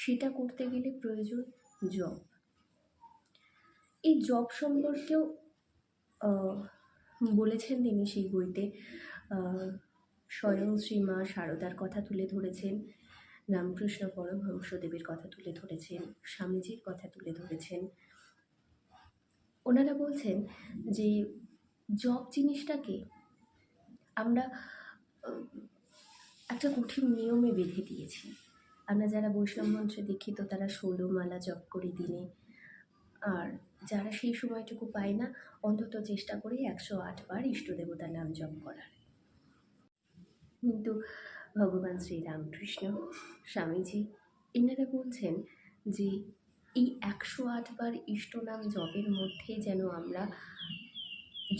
সেটা করতে গেলে প্রয়োজন জব। এই জব সম্পর্কেও বলেছেন তিনি সেই বইতে। স্বয়ং শ্রীমা শারদার কথা তুলে ধরেছেন, রামকৃষ্ণ পরমহংসদেবের কথা তুলে ধরেছেন, স্বামীজির কথা তুলে ধরেছেন। ওনারা বলছেন যে জব জিনিসটাকে আমরা একটা কঠিন নিয়মে বেঁধে দিয়েছি। আমরা যারা বৈষ্ণব মন্ত্রে দীক্ষিত তারা 16 মালা জপ করি দিনে, আর যারা সেই সময়টুকু পায় না অন্তত চেষ্টা করি 108 বার ইষ্ট দেবতার নাম জপ করার। কিন্তু ভগবান শ্রীরামকৃষ্ণ, স্বামীজি এনারা বলছেন যে এই 108 বার ইষ্ট নাম জপের মধ্যে যেন আমরা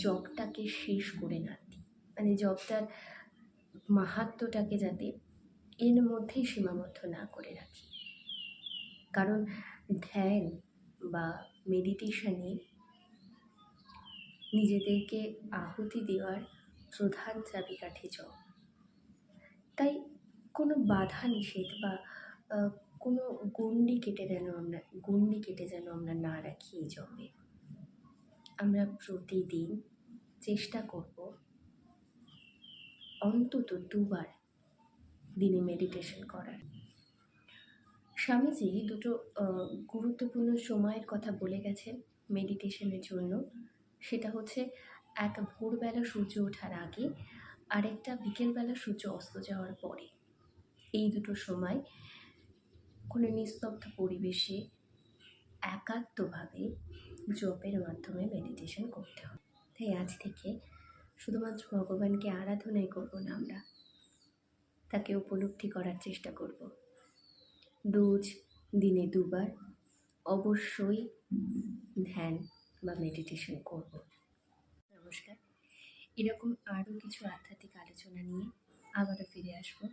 জপটাকে শেষ করে না দিই, মানে জপটার মাহাত্ম্যটাকে যাতে এর মধ্যেই সীমাবদ্ধ না করে রাখি। কারণ ধ্যান বা মেডিটেশনে নিজেদেরকে আহুতি দেওয়ার প্রধান চাবিকাঠি জপ। তাই কোনো বাধা নিষেধ বা কোনো গণ্ডি কেটে যেন আমরা না রাখি এই জপে। আমরা প্রতিদিন চেষ্টা করব অন্তত 2 বার দিনে মেডিটেশন করার। স্বামীজি দুটো গুরুত্বপূর্ণ সময়ের কথা বলে গেছেন মেডিটেশনের জন্য। সেটা হচ্ছে এক ভোরবেলা সূর্য ওঠার আগে, আরেকটা বিকেলবেলা সূর্য অস্ত যাওয়ার পরে। এই দুটো সময় কোনো নিস্তব্ধ পরিবেশে একাত্মভাবে জপের মাধ্যমে মেডিটেশন করতে হবে। তাই আজ থেকে শুধুমাত্র ভগবানকে আরাধনাই করব না, আমরা তাকে উপলব্ধি করার চেষ্টা করব। রোজ দিনে 2 বার অবশ্যই ধ্যান বা মেডিটেশন করব। নমস্কার। এরকম আরও কিছু আধ্যাত্মিক আলোচনা নিয়ে আবারও ফিরে আসবো।